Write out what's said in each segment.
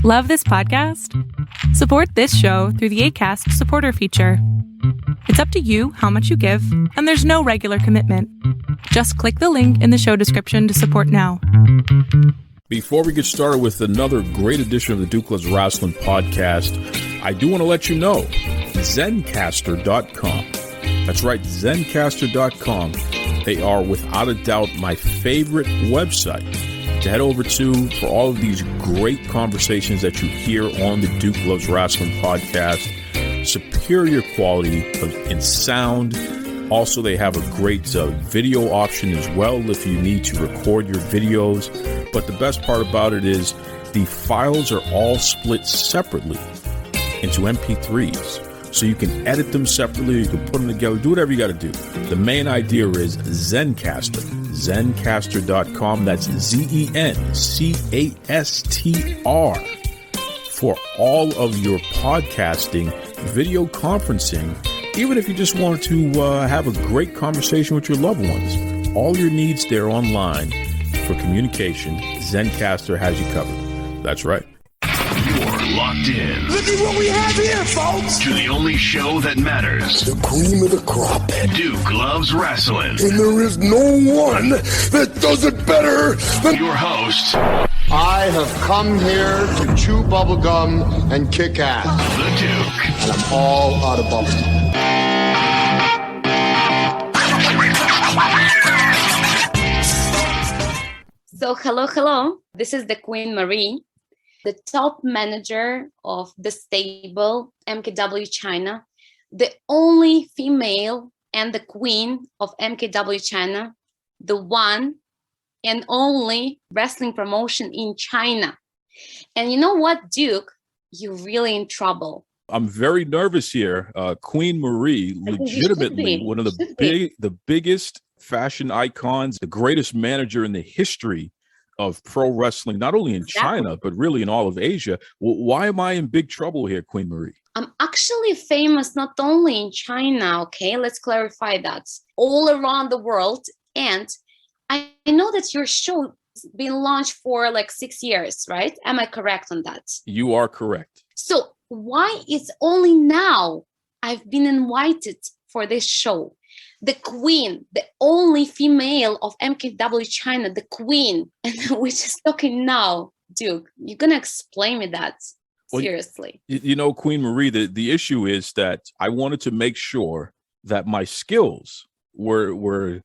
Love this podcast? Support this show through the Acast supporter feature. It's up to you how much you give, and there's no regular commitment. Just click the link in the show description to support now. Before we get started with another great edition of the Duke Loves Rasslin podcast, I do want to let you know, Zencastr.com. That's right, Zencastr.com. They are without a doubt my favorite website to head over to for all of these great conversations that you hear on the Duke Loves Rasslin podcast. Superior quality in sound. Also, they have a great video option as well if you need to record your videos. But the best part about it is the files are all split separately into MP3s. So you can edit them separately, you can put them together, do whatever you got to do. The main idea is Zencastr, Zencastr.com. That's Zencastr for all of your podcasting, video conferencing, even if you just want to have a great conversation with your loved ones. All your needs there online for communication, Zencastr has you covered. That's right. You're locked in. Look at what we have here, folks. To the only show that matters. The cream of the crop. Duke Loves Rasslin. And there is no one that does it better than your host. I have come here to chew bubblegum and kick ass. The Duke. And I'm all out of bubblegum. So hello. This is the Queen Marie, the top manager of the stable MKW China, the only female and the queen of MKW China, the one and only wrestling promotion in China. And you know what, Duke? You're really in trouble. I'm very nervous here. Queen Marie, legitimately one of the biggest fashion icons, the greatest manager in the history of pro wrestling, not only in China, but really in all of Asia. Why am I in big trouble here, Queen Marie? I'm actually famous not only in China, okay? Let's clarify that. All around the world. And I know that your show has been launched for like 6 years, right? Am I correct on that? You are correct. So why is only now I've been invited for this show? The queen, the only female of MKW China, the queen, and we're just talking now, Duke. You're gonna explain me that seriously. You know, Queen Marie, the issue is that I wanted to make sure that my skills were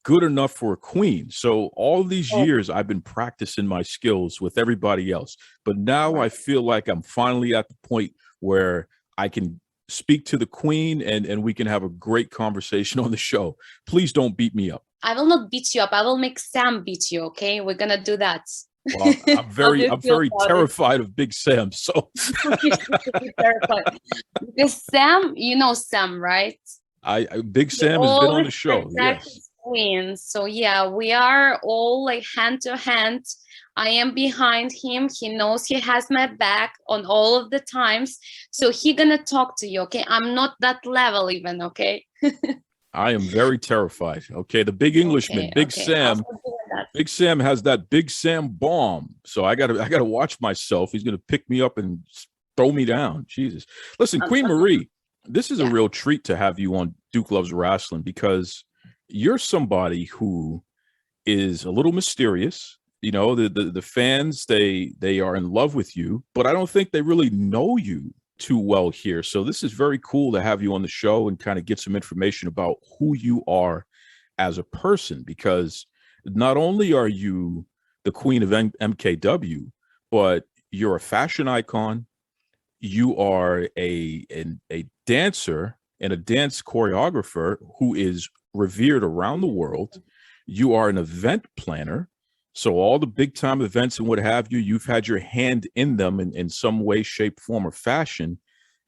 good enough for a queen. So all these years I've been practicing my skills with everybody else, but now I feel like I'm finally at the point where I can speak to the queen and we can have a great conversation on the show. Please don't beat me up. I will not beat you up. I will make Sam beat you. Okay, we're gonna do that. Well, I'm very terrified of Big Sam. So because Sam, you know Sam, right? Big Sam has been on the show. Yes. Queen. So yeah, we are all like hand to hand. I am behind him. He knows he has my back on all of the times. So he gonna talk to you, okay? I'm not that level even, okay? I am very terrified. Okay, the big Englishman, Big Sam. Big Sam has that Big Sam bomb. So I gotta watch myself. He's gonna pick me up and throw me down. Jesus. Listen, Queen Marie, this is a real treat to have you on Duke Loves Rasslin because you're somebody who is a little mysterious. You know, the fans, they are in love with you, but I don't think they really know you too well here. So this is very cool to have you on the show and kind of get some information about who you are as a person, because not only are you the queen of MKW, but you're a fashion icon. You are a dancer and a dance choreographer who is revered around the world. You are an event planner. So all the big time events and what have you, you've had your hand in them in some way, shape, form, or fashion.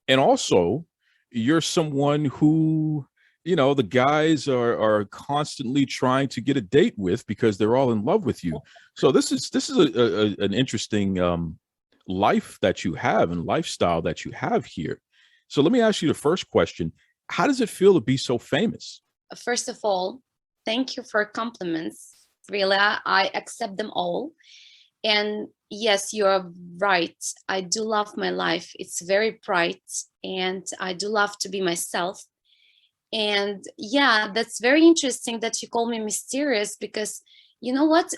And also you're someone who, you know, the guys are constantly trying to get a date with because they're all in love with you. So this is an interesting life that you have and lifestyle that you have here. So let me ask you the first question. How does it feel to be so famous? First of all, thank you for compliments. Really, I accept them all. And yes, you're right. I do love my life. It's very bright, and I do love to be myself. And yeah, that's very interesting that you call me mysterious, because you know what?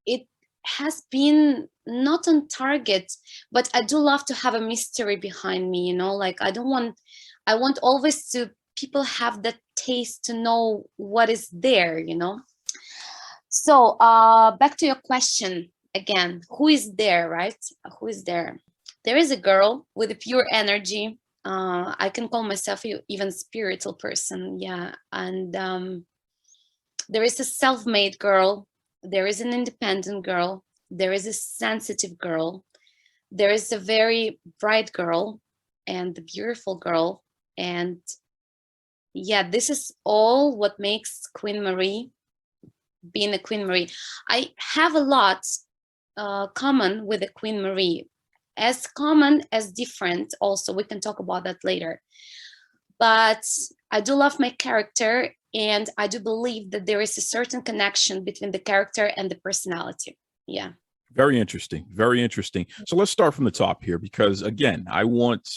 It has been not on target, but I do love to have a mystery behind me, you know, like I want always to people have that taste to know what is there, you know. So back to your question again, who is there, right? Who is there? There is a girl with a pure energy. I can call myself even spiritual person, yeah. And there is a self-made girl, there is an independent girl, there is a sensitive girl, there is a very bright girl, and the beautiful girl. And yeah, this is all what makes Queen Marie being a Queen Marie. I have a lot common with the Queen Marie, as common as different also. We can talk about that later. But I do love my character, and I do believe that there is a certain connection between the character and the personality. Yeah. Very interesting. Very interesting. So let's start from the top here, because again, I want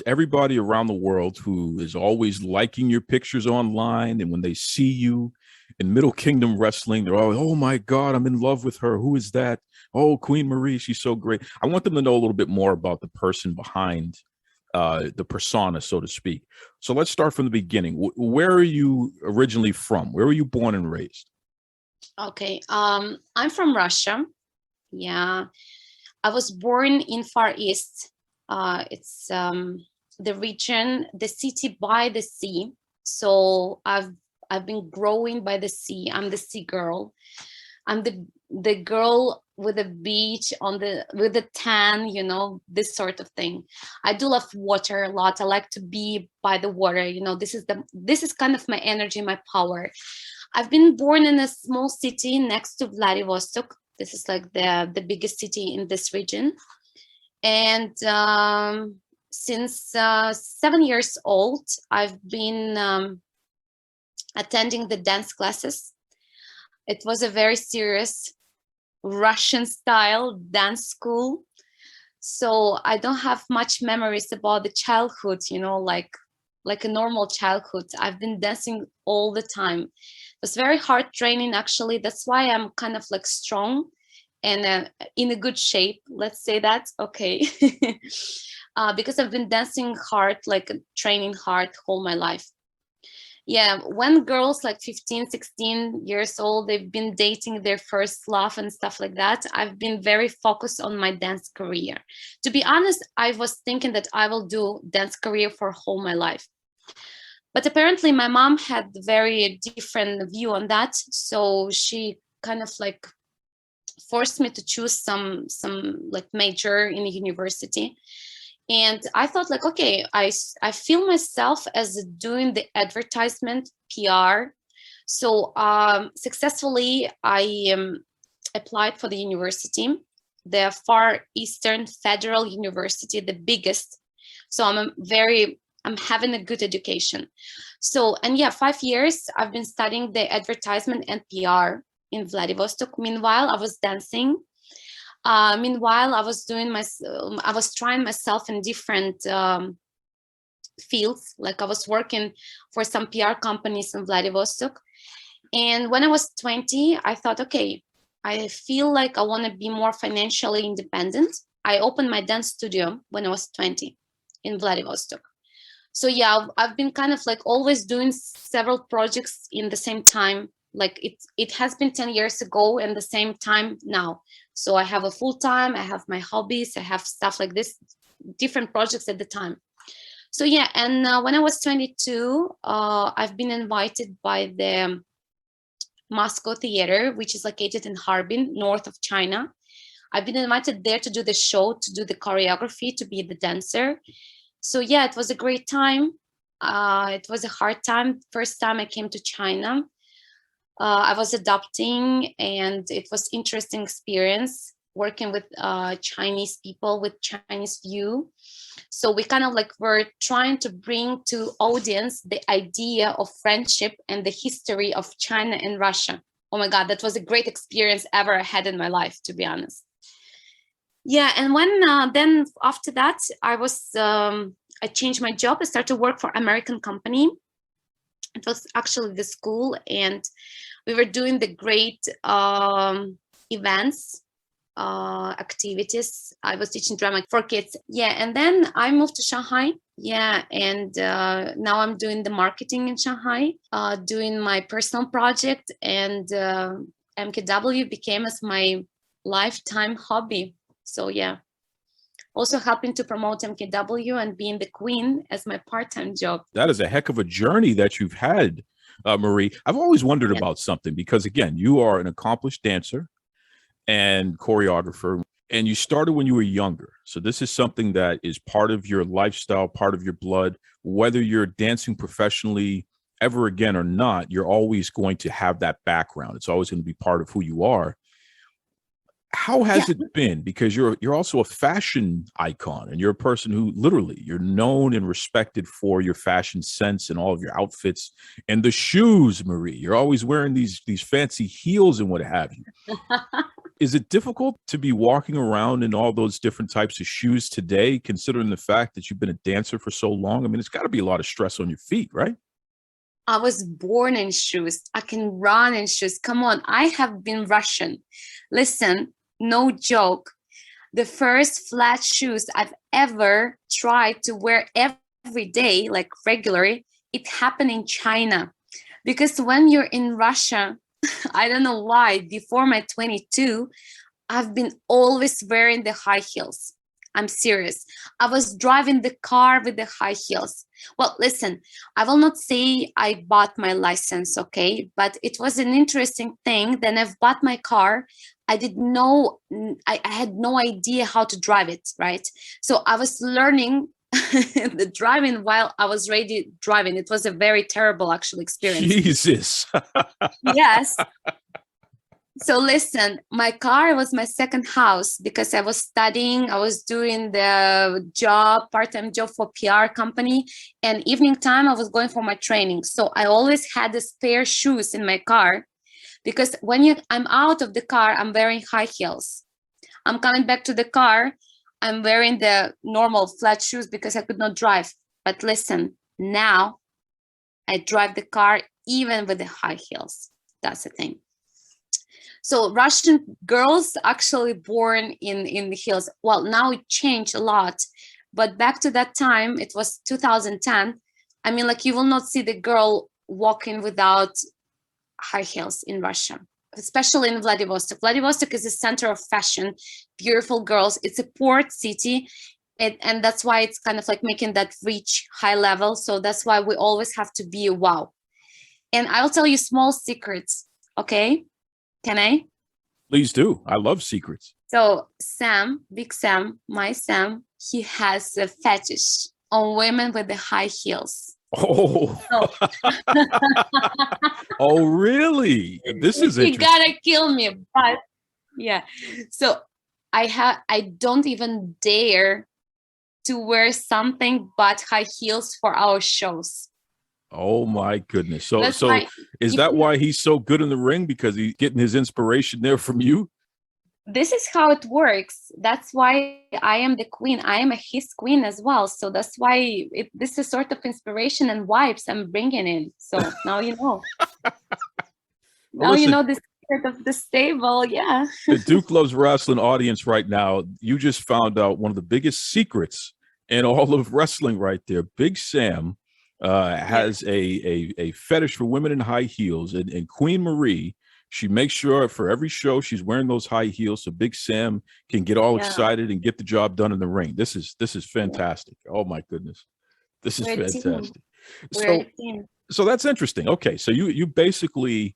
everybody around the world who is always liking your pictures online, and when they see you in Middle Kingdom Wrestling, they're always, oh my God, I'm in love with her. Who is that? Oh, Queen Marie, she's so great. I want them to know a little bit more about the person behind the persona, so to speak. So let's start from the beginning. Where are you originally from? Where were you born and raised? Okay. I'm from Russia. Yeah. I was born in Far East. It's the region, the city by the sea. So I've been growing by the sea. I'm the sea girl. I'm the girl with a beach with a tan, you know, this sort of thing. I do love water a lot. I like to be by the water. You know, this is kind of my energy, my power. I've been born in a small city next to Vladivostok. This is like the biggest city in this region. And since 7 years old, I've been attending the dance classes. It was a very serious Russian style dance school. So I don't have much memories about the childhood, you know, like a normal childhood. I've been dancing all the time. It was very hard training, actually. That's why I'm kind of like strong and in a good shape, let's say that. Okay. Because I've been dancing hard, like training hard all my life. Yeah, when girls like 15, 16 years old, they've been dating their first love and stuff like that, I've been very focused on my dance career. To be honest, I was thinking that I will do dance career for whole my life. But apparently my mom had very different view on that. So she kind of like forced me to choose some like major in a university. And I thought like, okay, I feel myself as doing the advertisement PR. So successfully, I applied for the university, the Far Eastern Federal University, the biggest. So I'm having a good education. So, and yeah, 5 years, I've been studying the advertisement and PR in Vladivostok. Meanwhile, I was dancing. Meanwhile, I was trying myself in different fields. Like I was working for some PR companies in Vladivostok. And when I was 20, I thought, okay, I feel like I want to be more financially independent. I opened my dance studio when I was 20 in Vladivostok. So yeah, I've been kind of like always doing several projects in the same time. Like it has been 10 years ago and the same time now. So I have a full time, I have my hobbies, I have stuff like this, different projects at the time. So yeah, and when I was 22, I've been invited by the Moscow Theater, which is located in Harbin, north of China. I've been invited there to do the show, to do the choreography, to be the dancer. So yeah, it was a great time. It was a hard time. First time I came to China. I was adopting, and it was interesting experience working with Chinese people with Chinese view. So we kind of like were trying to bring to audience the idea of friendship and the history of China and Russia. oh my God, that was a great experience ever I had in my life, to be honest. Yeah, and when then after that, I changed my job. I started to work for American company. It was actually the school, and we were doing the great events, activities. I was teaching drama for kids. Yeah, and then I moved to Shanghai. Yeah, and now I'm doing the marketing in Shanghai, doing my personal project, and MKW became as my lifetime hobby. So yeah, also helping to promote MKW and being the queen as my part-time job. That is a heck of a journey that you've had, Marie. I've always wondered about something, because again, you are an accomplished dancer and choreographer, and you started when you were younger. So this is something that is part of your lifestyle, part of your blood. Whether you're dancing professionally ever again or not, you're always going to have that background. It's always going to be part of who you are. How has it been? Because you're also a fashion icon, and you're a person who literally, you're known and respected for your fashion sense and all of your outfits and the shoes, Marie. You're always wearing these fancy heels and what have you. Is it difficult to be walking around in all those different types of shoes today, considering the fact that you've been a dancer for so long? I mean, it's got to be a lot of stress on your feet, right? I was born in shoes. I can run in shoes. Come on, I have been Russian. Listen, no joke. The first flat shoes I've ever tried to wear every day, like regularly, it happened in China. Because when you're in Russia, I don't know why, before my 22, I've been always wearing the high heels. I'm serious. I was driving the car with the high heels. Well, listen, I will not say I bought my license, okay? But it was an interesting thing. Then I've bought my car. I didn't know, I had no idea how to drive it, right? So I was learning the driving while I was ready driving. It was a very terrible, actual experience. Jesus. Yes. So listen, my car was my second house because I was studying. I was doing the part-time job for PR company, and evening time I was going for my training. So I always had the spare shoes in my car, because when I'm out of the car, I'm wearing high heels. I'm coming back to the car, I'm wearing the normal flat shoes because I could not drive. But listen, now I drive the car even with the high heels. That's the thing. So Russian girls actually born in the heels. Well, now it changed a lot, but back to that time, it was 2010. I mean, like, you will not see the girl walking without high heels in Russia, especially in Vladivostok. Vladivostok is a center of fashion, beautiful girls. It's a port city, and that's why it's kind of like making that reach high level. So that's why we always have to be a wow. And I'll tell you small secrets, okay? Can I? Please do. I love secrets. So Sam, Big Sam, my Sam, he has a fetish on women with the high heels. Oh, oh, really? This is interesting. You gotta kill me, but yeah. So I don't even dare to wear something but high heels for our shows. Oh my goodness. So is that why he's so good in the ring? Because he's getting his inspiration there from you? This is how it works. That's why I am the queen. I am his queen as well. So that's why this is sort of inspiration and vibes I'm bringing in. So now you know. Now you know the secret of the stable. Yeah. The Duke Loves Rasslin audience right now, you just found out one of the biggest secrets in all of wrestling right there. Big Sam has a fetish for women in high heels, and Queen Marie, she makes sure for every show she's wearing those high heels so Big Sam can get all excited and get the job done in the ring. This is fantastic. Oh my goodness, this is fantastic. So that's interesting. Okay, so you basically,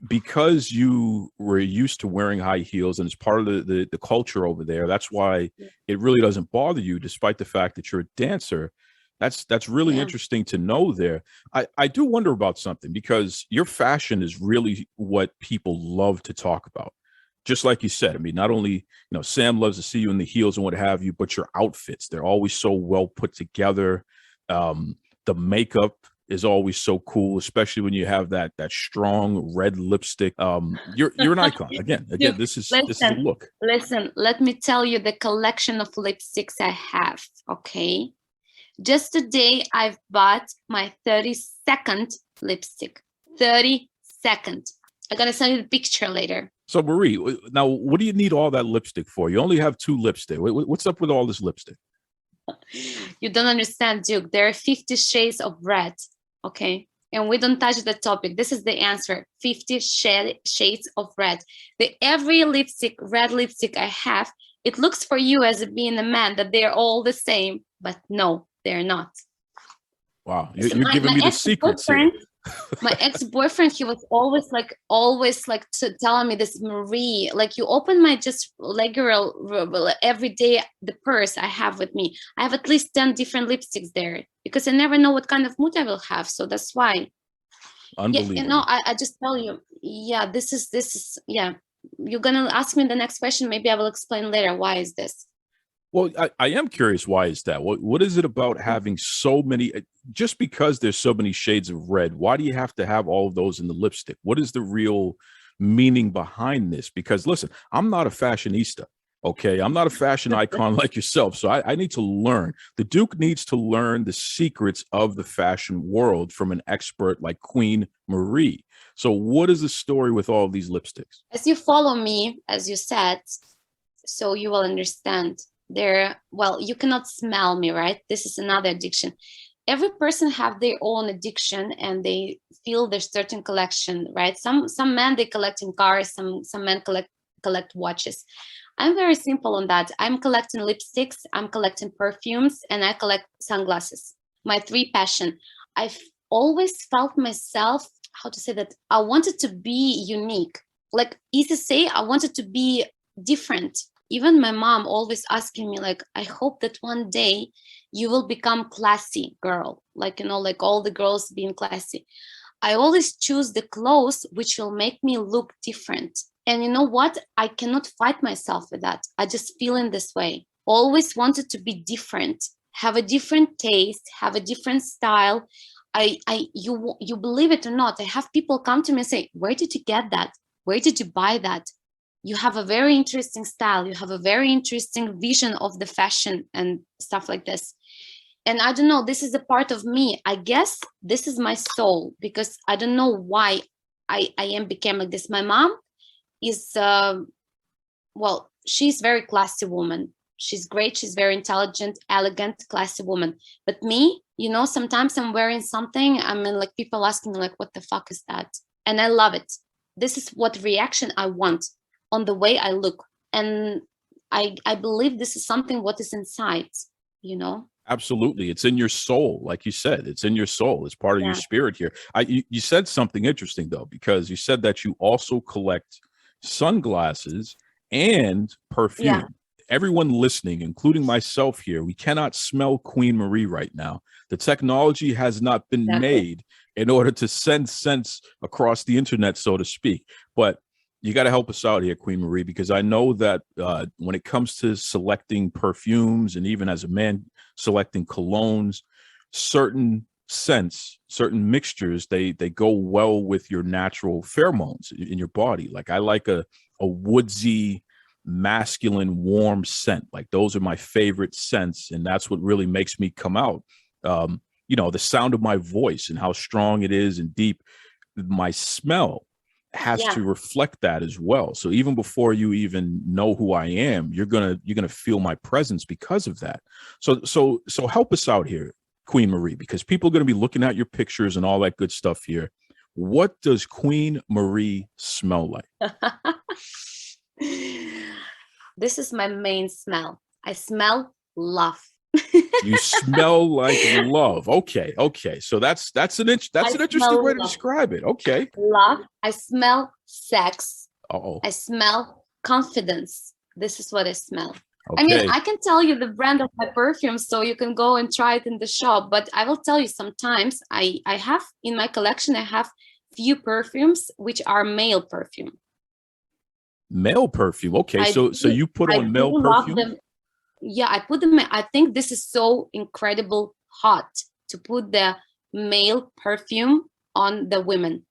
because you were used to wearing high heels and it's part of the culture over there, that's why it really doesn't bother you, despite the fact that you're a dancer. That's really interesting to know there. I do wonder about something, because your fashion is really what people love to talk about. Just like you said, I mean, not only, Sam loves to see you in the heels and what have you, but your outfits, they're always so well put together. The makeup, is always so cool, especially when you have that strong red lipstick. You're an icon. Again, Duke, this is a look. Listen, let me tell you the collection of lipsticks I have, okay? Just today, I've bought my 32nd lipstick. 32nd. I'm going to send you the picture later. So, Marie, now, what do you need all that lipstick for? You only have 2 lipstick. What's up with all this lipstick? You don't understand, Duke. There are 50 shades of red, okay? And we don't touch the topic. This is the answer. 50 shades of red. Every red lipstick I have, it looks for you as being a man that they're all the same, but no. They're not. You're giving me the secrets here. My ex-boyfriend, he was always telling me this, Marie, like you open my just regular every day the purse I have with me. I have at least 10 different lipsticks there because I never know what kind of mood I will have. So that's why. Unbelievable. Yeah, you know, I just tell you, yeah, this is yeah. You're gonna ask me the next question. Maybe I will explain later. Why is this? Well, I am curious. Why is that? What is it about having so many? Just because there's so many shades of red, why do you have to have all of those in the lipstick? What is the real meaning behind this? Because listen, I'm not a fashionista. Okay, I'm not a fashion icon like yourself, so I need to learn. The Duke needs to learn the secrets of the fashion world from an expert like Queen Marie. So, what is the story with all of these lipsticks? As you follow me, as you said, so you will understand. You cannot smell me, right? This is another addiction. Every person have their own addiction and they feel their certain collection, right? Some men, they collect in cars, some men collect watches. I'm very simple on that. I'm collecting lipsticks, I'm collecting perfumes, and I collect sunglasses. My 3 passion. I've always felt myself, how to say that, I wanted to be unique. Like easy to say, I wanted to be different. Even my mom always asking me, like, I hope that one day you will become classy girl. Like, you know, like all the girls being classy. I always choose the clothes which will make me look different. And you know what? I cannot fight myself with that. I just feel in this way. Always wanted to be different, have a different taste, have a different style. You believe it or not, I have people come to me and say, where did you get that? Where did you buy that? You have a very interesting style. You have a very interesting vision of the fashion and stuff like this. And I don't know, this is a part of me. I guess this is my soul because I don't know why I became like this. My mom is, she's very classy woman. She's great. She's very intelligent, elegant, classy woman. But me, you know, sometimes I'm wearing something. I mean, like people asking me like, what the fuck is that? And I love it. This is what reaction I want on the way I look. And I believe this is something what is inside, you know? Absolutely. It's in your soul. Like you said, it's in your soul. It's part of your spirit here. You said something interesting though, because you said that you also collect sunglasses and perfume. Yeah. Everyone listening, including myself here, we cannot smell Queen Marie right now. The technology has not been made in order to send sense across the internet, so to speak. But you got to help us out here, Queen Marie, because I know that when it comes to selecting perfumes and even as a man selecting colognes, certain scents, certain mixtures, they go well with your natural pheromones in your body. Like I like a woodsy, masculine, warm scent. Like those are my favorite scents, and that's what really makes me come out. You know, the sound of my voice and how strong it is and deep. My smell has to reflect that as well. So even before you even know who I am, you're gonna feel my presence because of that. So help us out here, Queen Marie, because people are gonna be looking at your pictures and all that good stuff here. What does Queen Marie smell like? This is my main smell. I smell love. You smell like love. Okay. So that's an interesting way to describe it. Okay. Love. I smell sex. Uh-oh. I smell confidence. This is what I smell. Okay. I mean, I can tell you the brand of my perfume, so you can go and try it in the shop. But I will tell you, sometimes I have in my collection, I have few perfumes which are male perfume. Male perfume. Okay. So you put on male perfume? Yeah, I put them. I think this is so incredible hot to put the male perfume on the women.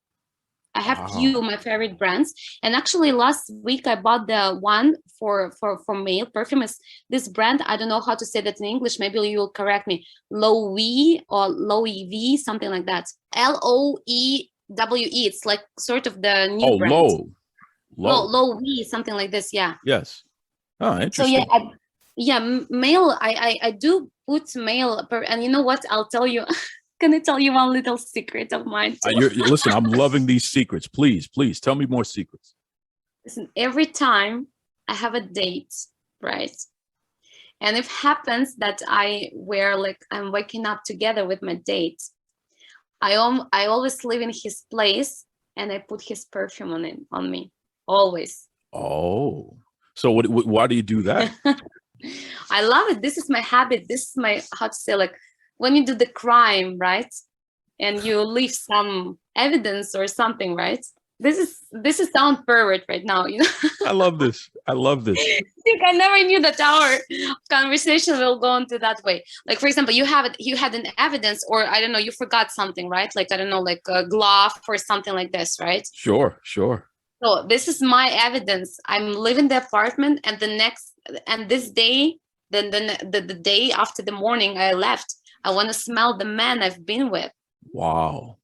I have few my favorite brands, and actually last week I bought the one for male perfume. Is this brand? I don't know how to say that in English. Maybe you will correct me. Loewe or Loewe, something like that. Loewe. It's like sort of the new brand. Loewe, something like this. Yeah. Yes. Oh, So interesting. male. I do put male, and you know what? I'll tell you. Can I tell you one little secret of mine? Listen, I'm loving these secrets. Please tell me more secrets. Listen, every time I have a date, right? And if happens that I'm waking up together with my date, I always live in his place and I put his perfume on me, always. Oh, so why do you do that? I love it. This is my habit. This is my, how to say, like, when you do the crime, right, and you leave some evidence or something, right? This is sound pervert right now, you know. I love this. I I never knew that our conversation will go into that way. Like, for example, you had an evidence, or I don't know, you forgot something, right? Like, I don't know, like a glove or something like this, right? Sure. So this is my evidence. I'm leaving the apartment, and this day, then the day after the morning I left, I want to smell the man I've been with. Wow.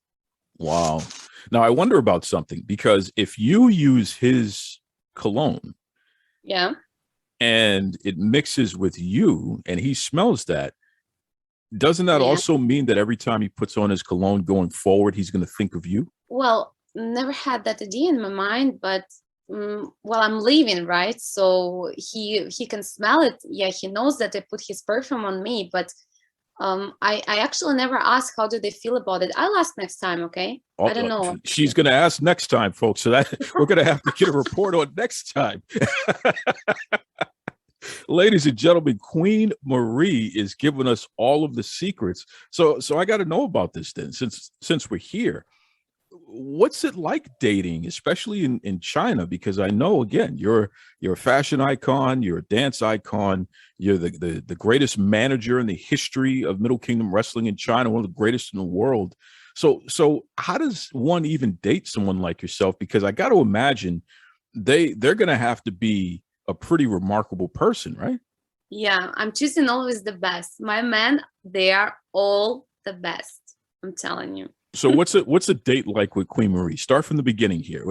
Now I wonder about something, because if you use his cologne, yeah, and it mixes with you and he smells that, doesn't that also mean that every time he puts on his cologne going forward, he's going to think of you? Well, never had that idea in my mind, but I'm leaving, right? So he can smell it. Yeah, he knows that I put his perfume on me, but I actually never ask how do they feel about it. I'll ask next time, okay? I don't know. She's going to ask next time, folks. So that we're going to have to get a report on next time. Ladies and gentlemen, Queen Marie is giving us all of the secrets. So I got to know about this then, since we're here. What's it like dating, especially in China? Because I know, again, you're a fashion icon, you're a dance icon, you're the greatest manager in the history of Middle Kingdom wrestling in China, one of the greatest in the world. So how does one even date someone like yourself? Because I got to imagine they're going to have to be a pretty remarkable person, right? Yeah, I'm choosing always the best. My men, they are all the best. I'm telling you. So what's a date like with Queen Marie? Start from the beginning here.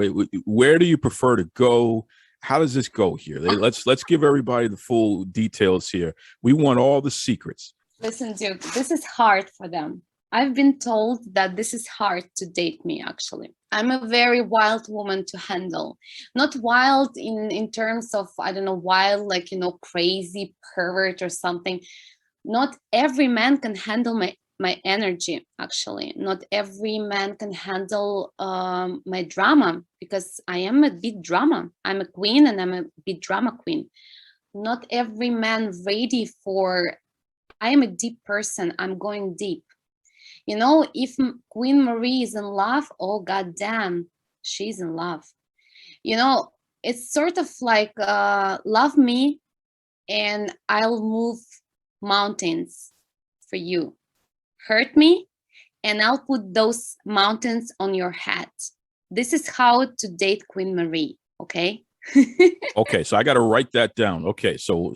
Where do you prefer to go? How does this go here? Let's give everybody the full details here. We want all the secrets. Listen, Duke, this is hard for them. I've been told that this is hard to date me, actually. I'm a very wild woman to handle. Not wild in terms of, I don't know, wild, like, you know, crazy pervert or something. Not every man can handle my energy, actually. Not every man can handle my drama, because I am a bit drama. I'm a queen and I'm a bit drama queen. Not every man ready for, I am a deep person. I'm going deep. You know, if Queen Marie is in love, oh, goddamn, she's in love. You know, it's sort of like love me and I'll move mountains for you. Hurt me and I'll put those mountains on your head. This is how to date Queen Marie, okay? Okay, so I got to write that down. Okay, so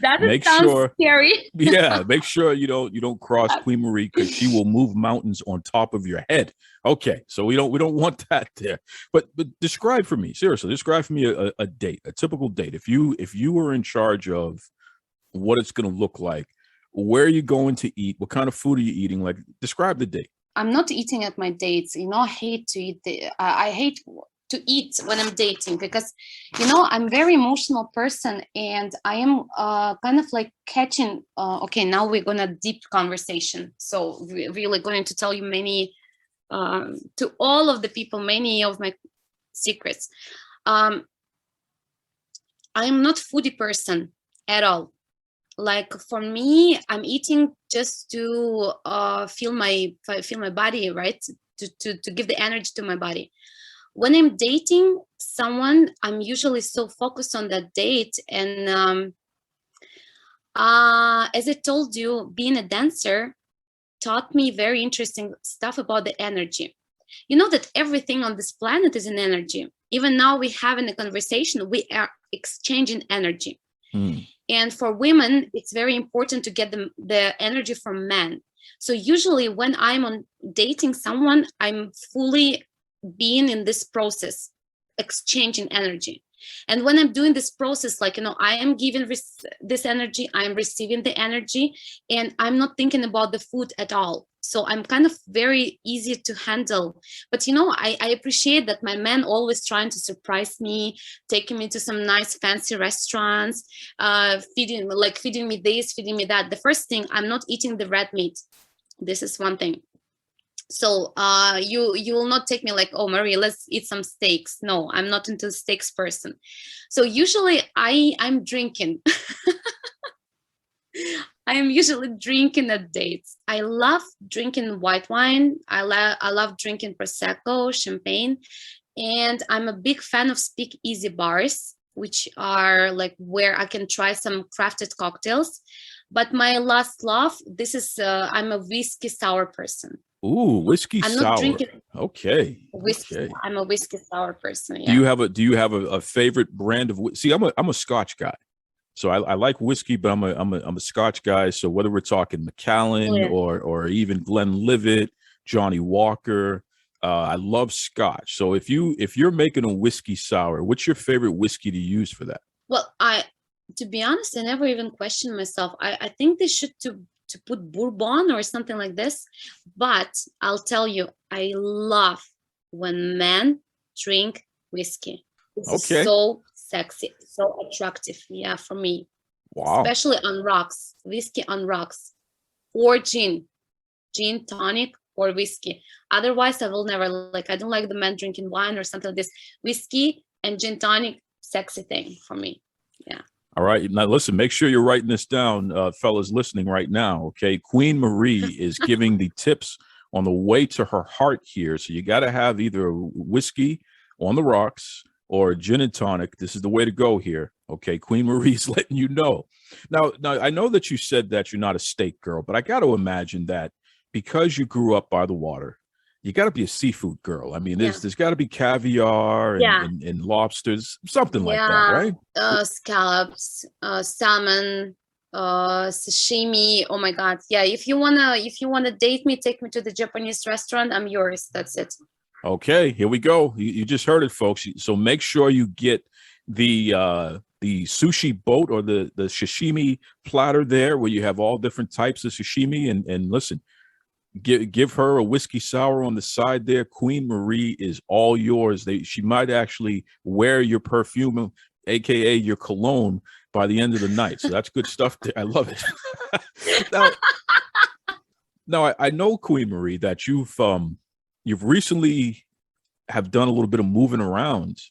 that make sounds sure, scary. yeah, make sure you don't cross Queen Marie, because she will move mountains on top of your head. Okay, so we don't want that there. But describe for me, seriously, describe for me a date, a typical date. If you were in charge of what it's going to look like, where are you going to eat? What kind of food are you eating? Like, describe the date. I'm not eating at my dates. You know, I hate to eat. I hate to eat when I'm dating, because, you know, I'm a very emotional person and I am kind of like catching. Okay, now we're gonna deep conversation. So we're really going to tell you many, to all of the people, many of my secrets. I am not foodie person at all. Like, for me, I'm eating just to feel my body, right? To give the energy to my body. When I'm dating someone, I'm usually so focused on that date. And as I told you, being a dancer taught me very interesting stuff about the energy. You know that everything on this planet is an energy. Even now we have in a conversation, we are exchanging energy. And for women, it's very important to get the energy from men. So usually when I'm on dating someone, I'm fully being in this process, exchanging energy. And when I'm doing this process, like, I am giving this energy, I'm receiving the energy, and I'm not thinking about the food at all. So I'm kind of very easy to handle. But, I appreciate that my man always trying to surprise me, taking me to some nice fancy restaurants, feeding me this, feeding me that. The first thing, I'm not eating the red meat. This is one thing. So you will not take me like, oh, Marie, let's eat some steaks. No, I'm not into steaks person. So usually I'm drinking. I am usually drinking at dates. I love drinking white wine. I love drinking Prosecco, champagne. And I'm a big fan of speakeasy bars, which are like where I can try some crafted cocktails. But my last love, I'm a whiskey sour person. Ooh, whiskey I'm sour. not drinking whiskey. Okay. I'm a whiskey sour person. Yeah. Do you have a favorite brand of whiskey? See, I'm a Scotch guy, so I like whiskey, but I'm a Scotch guy. So whether we're talking Macallan or even Glenlivet, Johnny Walker, I love Scotch. So if you're making a whiskey sour, what's your favorite whiskey to use for that? Well, to be honest, I never even questioned myself. I think they should to put bourbon or something like this. But I'll tell you, I love when men drink whiskey. This is so sexy, so attractive. Yeah, for me. Wow. Especially on rocks, whiskey on rocks, or gin tonic or whiskey. Otherwise, I will never I don't like the men drinking wine or something like this. Whiskey and gin tonic, sexy thing for me. Yeah. All right. Now, listen, make sure you're writing this down, fellas listening right now. Okay. Queen Marie is giving the tips on the way to her heart here. So you got to have either a whiskey on the rocks or a gin and tonic. This is the way to go here. Okay. Queen Marie's letting you know. Now, I know that you said that you're not a steak girl, but I got to imagine that because you grew up by the water, you got to be a seafood girl. I mean, there's got to be caviar and lobsters, something like that, right? Scallops, salmon, sashimi. Oh my God. Yeah. If you wanna date me, take me to the Japanese restaurant. I'm yours. That's it. Okay, here we go. You just heard it, folks. So make sure you get the sushi boat or the sashimi platter there, where you have all different types of sashimi. And listen, give her a whiskey sour on the side there. Queen Marie is all yours. She might actually wear your perfume, aka your cologne, by the end of the night. So that's good stuff there. I love it. Now I know, Queen Marie, that you've recently have done a little bit of moving around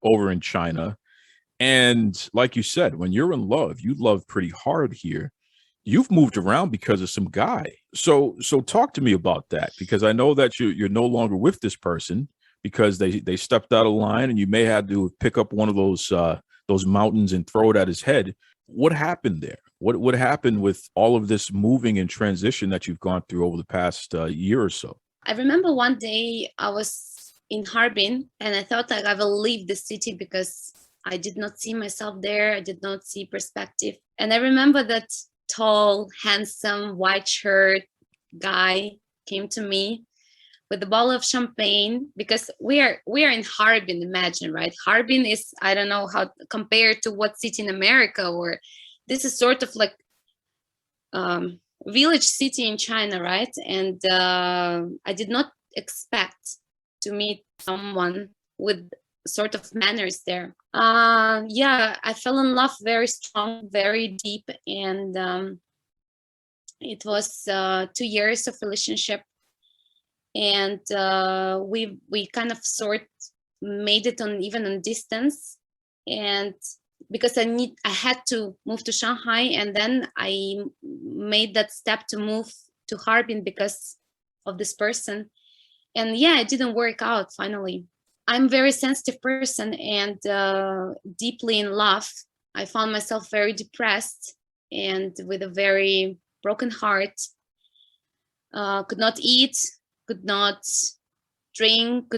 over in China. And like you said, when you're in love, you love pretty hard here. You've moved around because of some guy. So talk to me about that, because I know that you're no longer with this person because they stepped out of line, and you may have to pick up one of those mountains and throw it at his head. What happened there? What happened with all of this moving and transition that you've gone through over the past year or so? I remember one day I was in Harbin, and I thought I will leave the city because I did not see myself there. I did not see perspective. And I remember that tall, handsome, white shirt guy came to me with a bottle of champagne, because we are in Harbin. Imagine, right? Harbin is, I don't know how compared to what city in America, or this is sort of like village city in China, right? And I did not expect to meet someone with sort of manners there. I fell in love very strong, very deep, and it was 2 years of relationship, and we kind of made it on distance. And because I had to move to Shanghai, and then I made that step to move to Harbin because of this person. And it didn't work out finally. I'm a very sensitive person, and deeply in love. I found myself very depressed and with a very broken heart. could not eat, could not drink,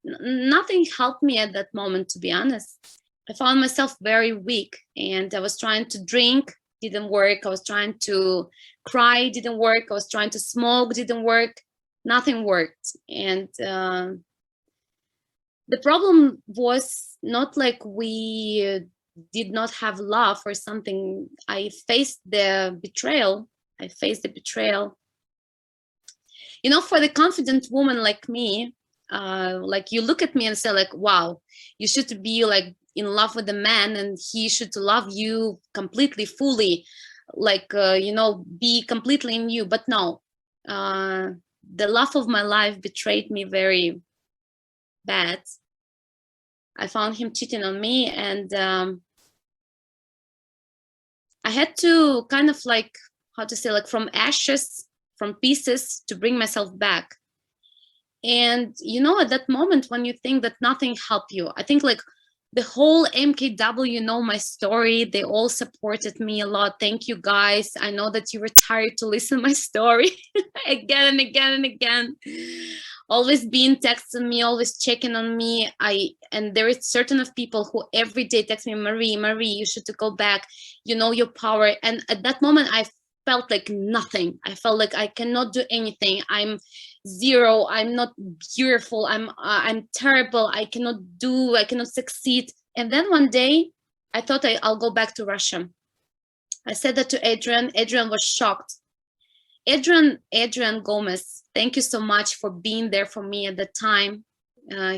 nothing helped me at that moment, to be honest. I found myself very weak, and I was trying to drink, didn't work. I was trying to cry, didn't work. I was trying to smoke, didn't work. Nothing worked. And the problem was not like we did not have love or something. I faced the betrayal. You know, for the confident woman like me, like you look at me and say like, wow, you should be like in love with a man and he should love you completely, fully, like, you know, be completely in you. But no, the love of my life betrayed me very bad. I found him cheating on me, and I had to kind of like, how to say, like from ashes, from pieces, to bring myself back. And you know, at that moment when you think that nothing helped you, I think like the whole MKW know my story. They all supported me a lot. Thank you guys. I know that you were tired to listen my story again and again and again. Always being texting me, always checking on me. And there is certain of people who every day text me, Marie, you should go back. You know your power. And at that moment, I felt like nothing. I felt like I cannot do anything. I'm zero. I'm not beautiful. I'm terrible. I cannot succeed. And then one day I thought I'll go back to Russia. I said that to Adrian. Adrian was shocked. Adrian Gomez, thank you so much for being there for me at the time.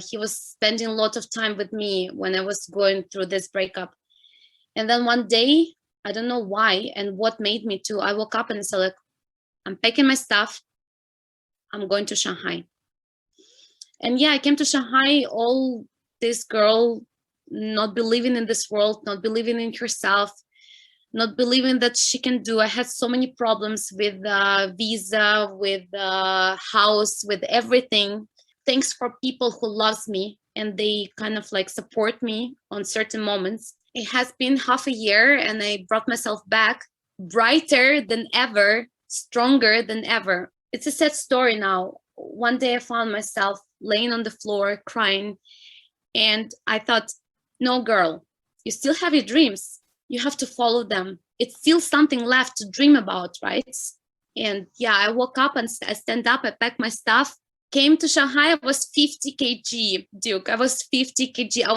He was spending a lot of time with me when I was going through this breakup. And then one day, I don't know why and what made me to, I woke up and said, like, I'm packing my stuff. I'm going to Shanghai. And yeah, I came to Shanghai, all this girl not believing in this world, not believing in herself, not believing that she can do. I had so many problems with visa, with house, with everything. Thanks for people who loves me and they kind of like support me on certain moments. It has been half a year and I brought myself back brighter than ever, stronger than ever. It's a sad story now. One day I found myself laying on the floor crying, and I thought, no, girl, you still have your dreams. You have to follow them. It's still something left to dream about, right? And yeah, I woke up and I stand up, I packed my stuff, came to Shanghai. I was 50 kg, Duke. I was 50 kg. I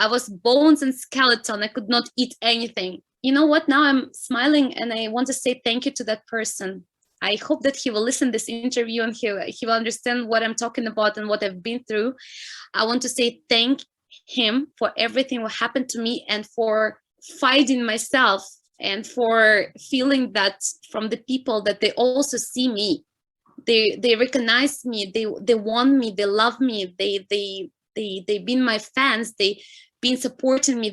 was bones and skeleton. I could not eat anything. You know what? Now I'm smiling and I want to say thank you to that person. I hope that he will listen to this interview and he will understand what I'm talking about and what I've been through. I want to say thank him for everything what happened to me and for fighting myself and for feeling that from the people that they also see me. They recognize me, they want me, they love me, they've been my fans, they been supporting me,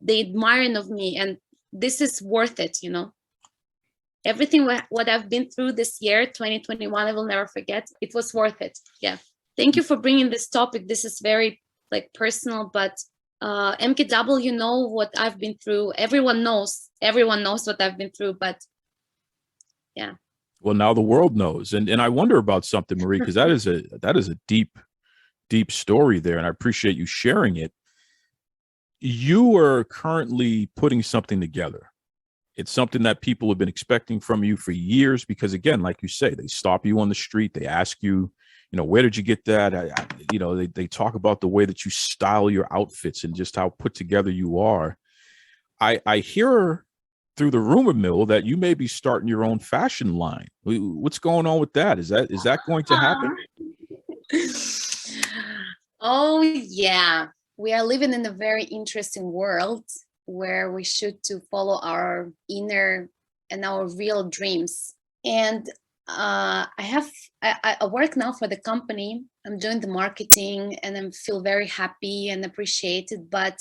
they admiring of me, and this is worth it, you know. Everything what I've been through this year, 2021, I will never forget. It was worth it. Yeah. Thank you for bringing this topic. This is very like personal, but MKW know what I've been through. Everyone knows what I've been through, but yeah. Well, now the world knows. And I wonder about something, Marie, because that is a deep, deep story there. And I appreciate you sharing it. You are currently putting something together. It's something that people have been expecting from you for years, because again, like you say, they stop you on the street. They ask you, you know, where did you get that? They talk about the way that you style your outfits and just how put together you are. I hear through the rumor mill that you may be starting your own fashion line. What's going on with that? Is that going to happen? Oh yeah, we are living in a very interesting world where we should to follow our inner and our real dreams. And I work now for the company. I'm doing the marketing and I feel very happy and appreciated. But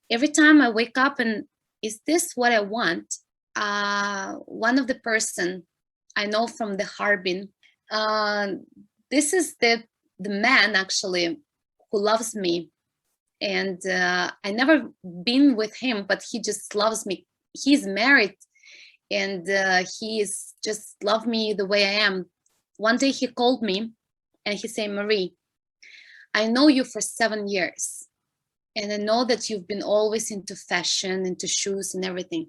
every time I wake up and is this what I want? One of the person I know from the Harbin, this is the man actually who loves me. And I never been with him, but he just loves me. He's married and he is just love me the way I am. One day he called me and he said, Marie, I know you for 7 years, and I know that you've been always into fashion, into shoes and everything.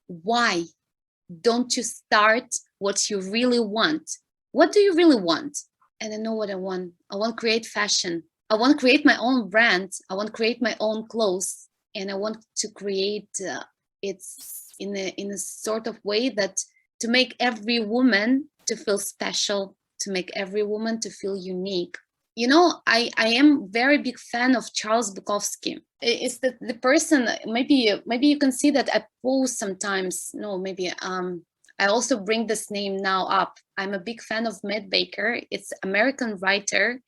Why don't you start what you really want? What do you really want? And I know what I want. I want to create fashion. I want to create my own brand. I want to create my own clothes. And I want to create it's in a sort of way that to make every woman to feel special, to make every woman to feel unique. You know, I am very big fan of Charles Bukowski. It's the person, maybe you can see that I post sometimes. No, maybe I also bring this name now up. I'm a big fan of Matt Baker. It's American writer,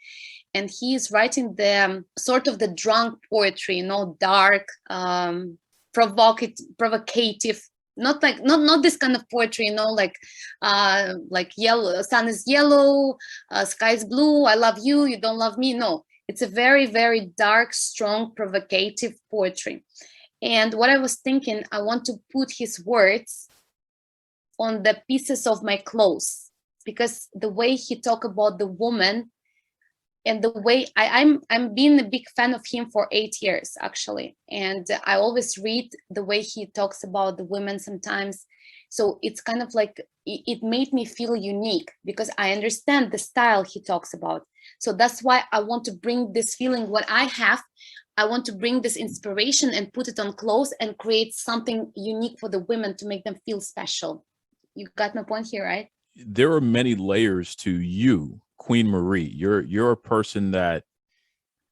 and he is writing the sort of the drunk poetry, you know, dark, provocative. Not this kind of poetry, you know, like yellow, sun is yellow, sky is blue, I love you, you don't love me. No, it's a very, very dark, strong, provocative poetry. And what I was thinking, I want to put his words on the pieces of my clothes, because the way he talk about the woman, and the way I'm being a big fan of him for 8 years, actually. And I always read the way he talks about the women sometimes. So it's kind of like, it made me feel unique because I understand the style he talks about. So that's why I want to bring this feeling, what I have. I want to bring this inspiration and put it on clothes and create something unique for the women to make them feel special. You got my point here, right? There are many layers to you, Queen Marie. You're a person that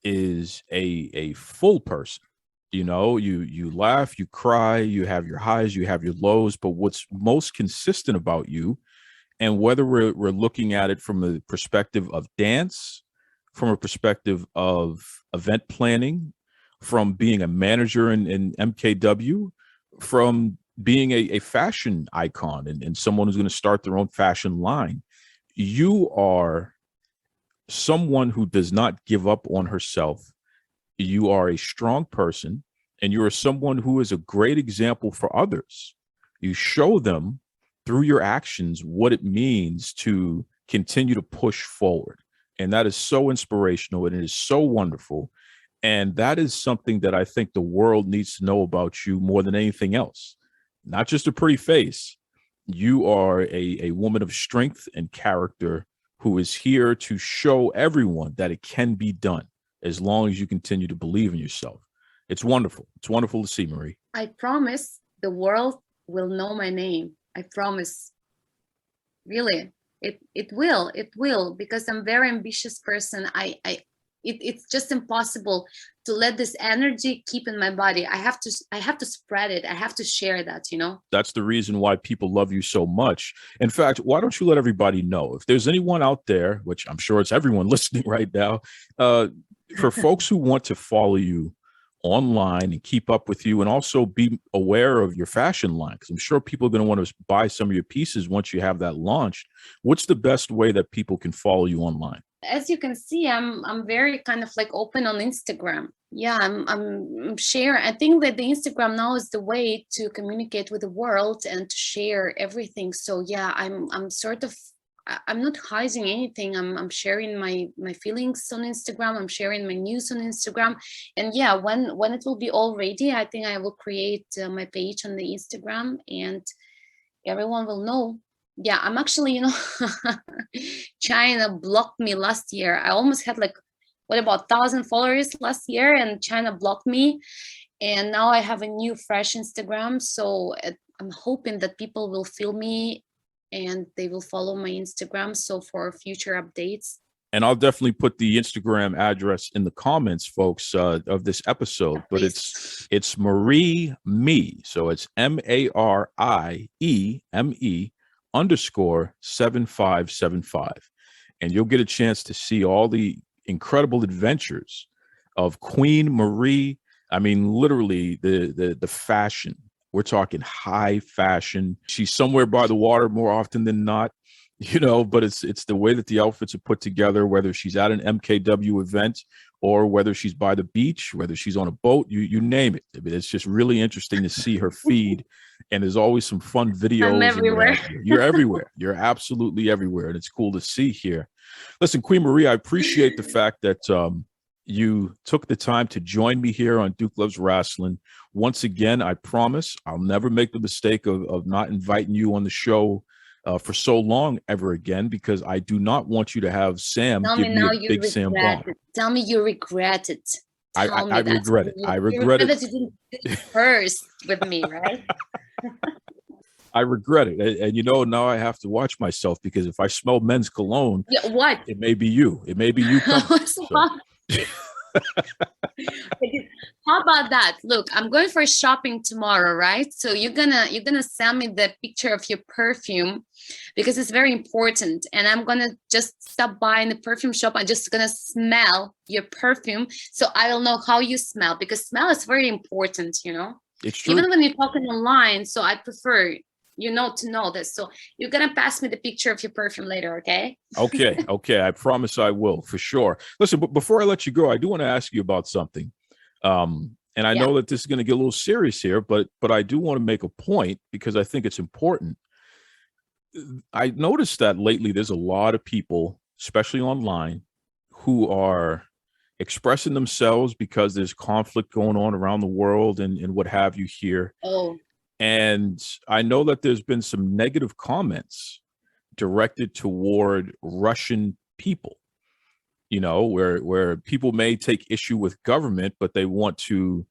is a full person. You know, you laugh, you cry, you have your highs, you have your lows, but what's most consistent about you, and whether we're looking at it from a perspective of dance, from a perspective of event planning, from being a manager in MKW, from being a fashion icon and someone who's going to start their own fashion line, you are someone who does not give up on herself. You are a strong person, and you are someone who is a great example for others. You show them through your actions what it means to continue to push forward. And that is so inspirational, and it is so wonderful. And that is something that I think the world needs to know about you more than anything else. Not just a pretty face. You are a woman of strength and character who is here to show everyone that it can be done as long as you continue to believe in yourself. It's wonderful. It's wonderful to see, Marie. I promise the world will know my name. I promise. Really, it will, because I'm a very ambitious person. It's just impossible to let this energy keep in my body. I have to spread it. I have to share that, you know. That's the reason why people love you so much. In fact, why don't you let everybody know, if there's anyone out there, which I'm sure it's everyone listening right now, for folks who want to follow you online and keep up with you and also be aware of your fashion line, because I'm sure people are going to want to buy some of your pieces once you have that launched. What's the best way that people can follow you online? As you can see, I'm very kind of like open on Instagram. Yeah, I'm share. I think that the Instagram now is the way to communicate with the world and to share everything. So yeah, I'm sort of, I'm not hiding anything. I'm sharing my feelings on Instagram. I'm sharing my news on Instagram. And yeah, when it will be all ready, I think I will create my page on the Instagram, and everyone will know. Yeah, I'm actually, you know, China blocked me last year. I almost had like, what, about 1,000 followers last year, and China blocked me. And now I have a new fresh Instagram. So I'm hoping that people will feel me and they will follow my Instagram. So for future updates. And I'll definitely put the Instagram address in the comments, folks, of this episode. Yeah, but it's Marie Me. So it's MARIEME_7575. And you'll get a chance to see all the incredible adventures of Queen Marie. I mean, literally the fashion. We're talking high fashion. She's somewhere by the water more often than not, you know, but it's the way that the outfits are put together, whether she's at an MKW event or whether she's by the beach, whether she's on a boat, you name it. I mean, it's just really interesting to see her feed. And there's always some fun videos. I'm everywhere. You're everywhere. You're absolutely everywhere. And it's cool to see here. Listen, Queen Marie, I appreciate the fact that you took the time to join me here on Duke Loves Rasslin. Once again, I promise I'll never make the mistake of not inviting you on the show for so long ever again, because I do not want you to have Sam give me a big Sam bomb. Tell me you regret it. I regret it. I regret it. That you didn't do it first with me, right? I regret it. And you know, now I have to watch myself, because if I smell men's cologne, what? It may be you. It may be you coming. How about that? Look, I'm going for shopping tomorrow, right? So you're gonna send me the picture of your perfume, because it's very important. And I'm gonna just stop by in the perfume shop. I'm just gonna smell your perfume, so I will know how you smell, because smell is very important, you know. It's true. Even when you're talking online, so I prefer to know this. So you're gonna pass me the picture of your perfume later, okay? Okay. I promise I will, for sure. Listen, but before I let you go, I do want to ask you about something. And I know that this is going to get a little serious here, but I do want to make a point, because I think it's important. I noticed that lately there's a lot of people, especially online, who are expressing themselves because there's conflict going on around the world and what have you here. Oh. And I know that there's been some negative comments directed toward Russian people, you know, where people may take issue with government, but they want to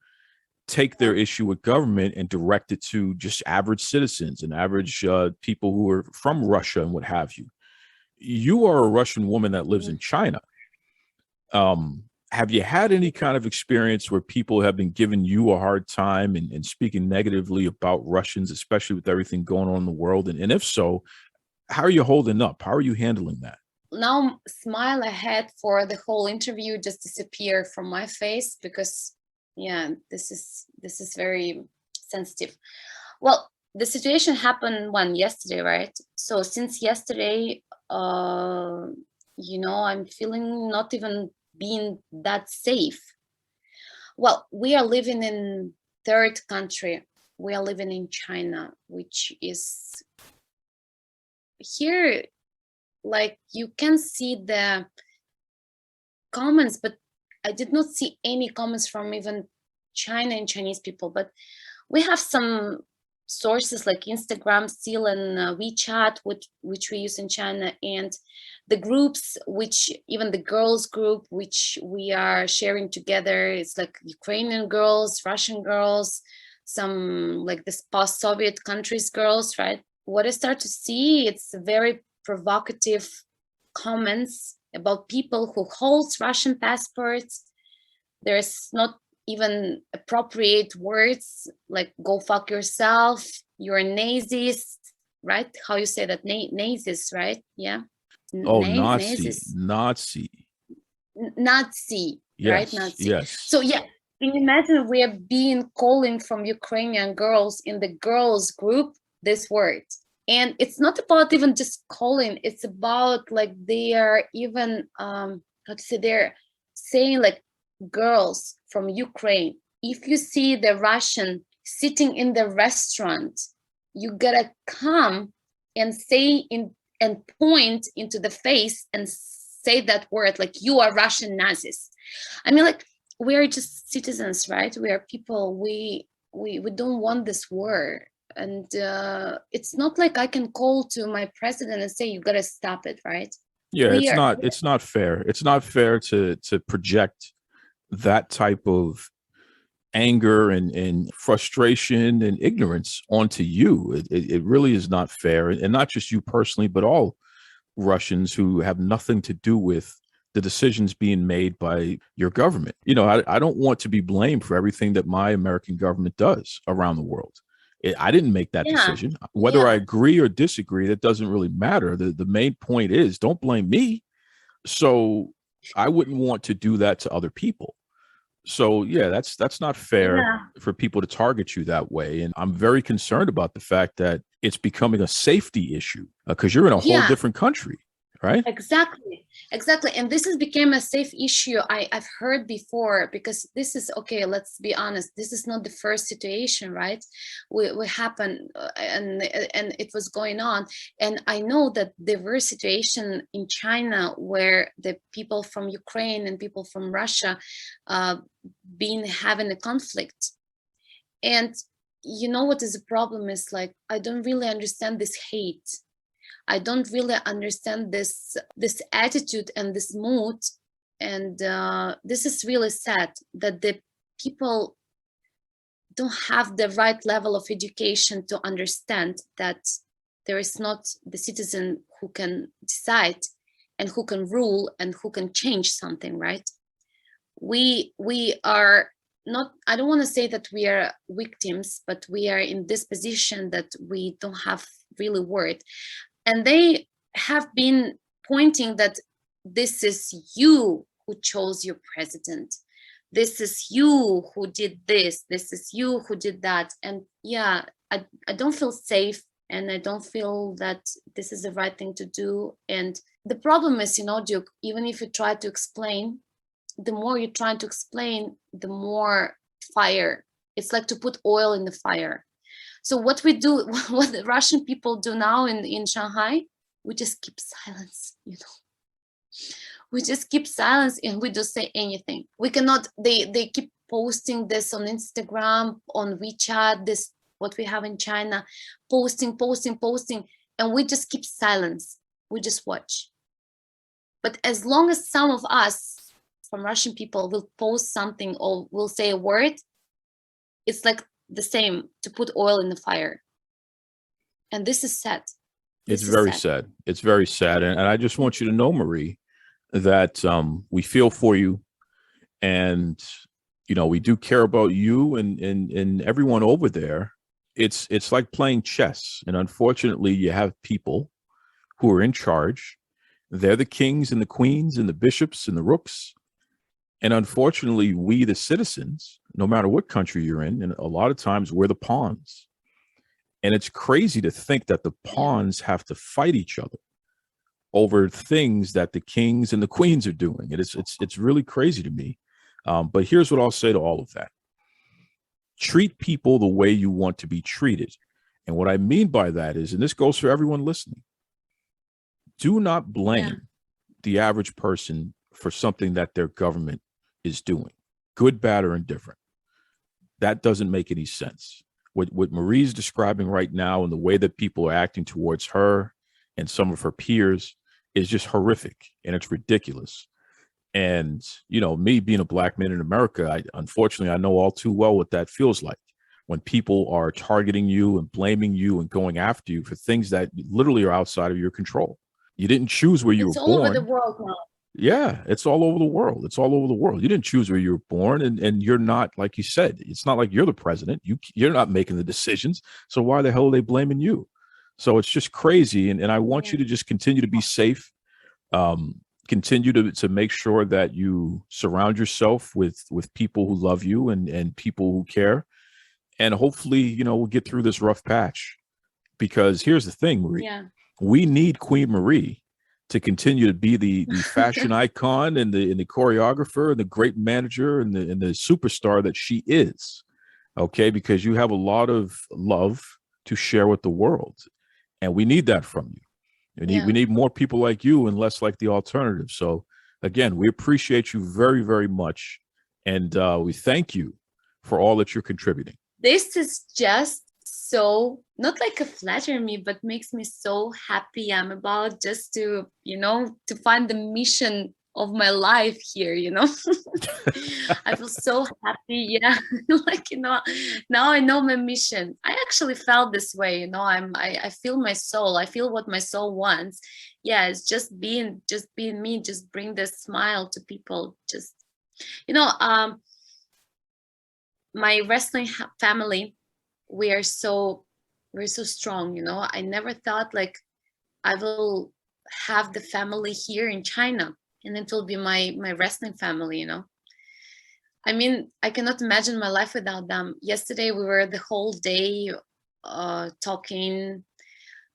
take their issue with government and direct it to just average citizens and average people who are from Russia and what have you. You are a Russian woman that lives in China. Have you had any kind of experience where people have been giving you a hard time and speaking negatively about Russians, especially with everything going on in the world? And if so, how are you holding up? How are you handling that? Now, smile ahead for the whole interview just disappear from my face, because this is very sensitive. Well, the situation happened yesterday, right? So since yesterday, I'm feeling not even being that safe. Well, we are living in third country. We are living in China, which is here, like, you can see the comments, but I did not see any comments from even China and Chinese people. But we have some sources like Instagram still and WeChat, which we use in China, and the groups, which even the girls group, which we are sharing together. It's like Ukrainian girls, Russian girls, some like this post-Soviet countries girls, right? What I start to see, it's very provocative comments about people who hold Russian passports. There's not even appropriate words like "go fuck yourself," "you're Nazis," right? How you say that? Nazis, right? Yeah. Oh, Nazi. Nazis. Nazi. Yes, right? Nazi. Yes. So yeah, can you imagine we are being calling from Ukrainian girls in the girls group this word? And it's not about even just calling, it's about like they are even they're saying like, girls from Ukraine, if you see the Russian sitting in the restaurant, you gotta come and say and point into the face and say that word, like, you are Russian Nazis. I mean, like, we are just citizens, right? We are people. We don't want this war. And it's not like I can call to my president and say, you gotta stop it, right? Yeah, it's not fair. It's not fair to project that type of anger and frustration and ignorance onto you. It really is not fair. And not just you personally, but all Russians who have nothing to do with the decisions being made by your government. You know, I don't want to be blamed for everything that my American government does around the world. I didn't make that decision. Whether I agree or disagree, that doesn't really matter. The main point is, don't blame me. So I wouldn't want to do that to other people. So yeah, that's not fair for people to target you that way. And I'm very concerned about the fact that it's becoming a safety issue because you're in a whole different country. right? Exactly, and this has become a safe issue. I've heard before, because this is okay. Let's be honest. This is not the first situation, right? We happen, and it was going on. And I know that there were situations in China where the people from Ukraine and people from Russia, been having a conflict. And you know what is the problem is, like, I don't really understand this hate. I don't really understand this attitude and this mood, and this is really sad that the people don't have the right level of education to understand that there is not the citizen who can decide and who can rule and who can change something, right? We are not, I don't want to say that we are victims, but we are in this position that we don't have really word. And they have been pointing that this is you who chose your president. This is you who did this. This is you who did that. And yeah, I don't feel safe, and I don't feel that this is the right thing to do. And the problem is, you know, Duke, even if you try to explain, the more you're trying to explain, the more fire. It's like to put oil in the fire. So what we do, what the Russian people do now in Shanghai, we just keep silence, you know. We just keep silence and we don't say anything. We cannot, they keep posting this on Instagram, on WeChat, this, what we have in China, posting, and we just keep silence. We just watch. But as long as some of us from Russian people will post something or will say a word, it's like the same, to put oil in the fire. And this is sad. It's very sad. It's very sad. And I just want you to know, Marie, that we feel for you, and you know, we do care about you and everyone over there. It's like playing chess, and unfortunately you have people who are in charge. They're the kings and the queens and the bishops and the rooks. And unfortunately, we, the citizens, no matter what country you're in, and a lot of times we're the pawns. And it's crazy to think that the pawns have to fight each other over things that the kings and the queens are doing. It's really crazy to me. But here's what I'll say to all of that. Treat people the way you want to be treated. And what I mean by that is, and this goes for everyone listening, do not blame the average person for something that their government is doing, good, bad, or indifferent. That doesn't make any sense. What Marie's describing right now and the way that people are acting towards her and some of her peers is just horrific, and it's ridiculous. And, you know, me being a black man in America, unfortunately, I know all too well what that feels like when people are targeting you and blaming you and going after you for things that literally are outside of your control. You didn't choose where you were born. It's all over the world now. Yeah, it's all over the world. It's all over the world. You didn't choose where you were born, and you're not, like you said, it's not like you're the president. You're not making the decisions. So why the hell are they blaming you? So it's just crazy. And I want you to just continue to be safe. Continue to make sure that you surround yourself with people who love you and people who care. And hopefully, you know, we'll get through this rough patch. Because here's the thing, Marie. Yeah. We need Queen Marie to continue to be the fashion icon and the choreographer and the great manager and the superstar that she is. Okay, because you have a lot of love to share with the world, and we need that from you. We need more people like you and less like the alternative. So again, we appreciate you very, very much, and we thank you for all that you're contributing. This is just so, not like a flatter me, but makes me so happy. I'm about just to, you know, to find the mission of my life here, you know. I feel so happy. Yeah. Like, you know, now I know my mission. I actually felt this way, you know. I feel my soul. I feel what my soul wants. Yeah, it's just being me, just bring this smile to people. Just, you know, my wrestling family, we're so strong, you know. I never thought like I will have the family here in China, and it will be my wrestling family, you know. I mean, I cannot imagine my life without them. Yesterday we were the whole day talking.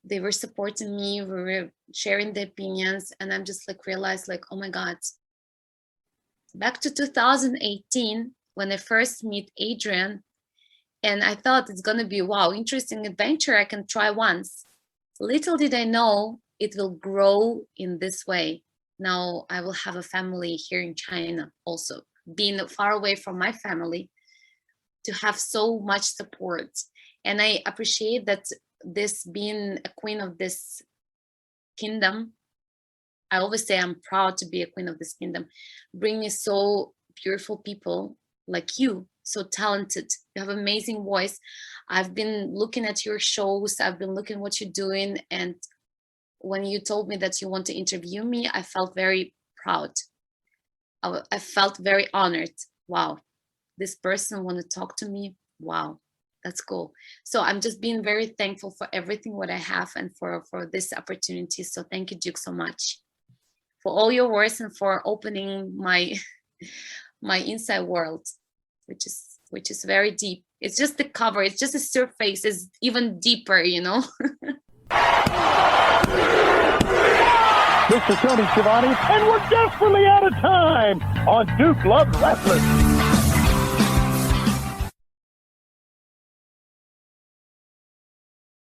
They were supporting me. We were sharing the opinions, and I'm just like realized like, oh my God, back to 2018 when I first meet Adrian, and I thought it's gonna be, wow, interesting adventure I can try once. Little did I know it will grow in this way. Now I will have a family here in China also, being far away from my family, to have so much support. And I appreciate that this being a queen of this kingdom, I always say I'm proud to be a queen of this kingdom, bring me so beautiful people like you, so talented. You have amazing voice. I've been looking at your shows, I've been looking what you're doing, and when you told me that you want to interview me, I felt very proud. I felt very honored. Wow, this person want to talk to me. Wow, that's cool. So I'm just being very thankful for everything what I have and for this opportunity. So thank you, Duke, so much for all your words and for opening my my inside world, which is very deep. It's just the cover, it's just the surface, it's even deeper, you know. This is Tony Schiavone, and we're desperately out of time on Duke Loves Rasslin.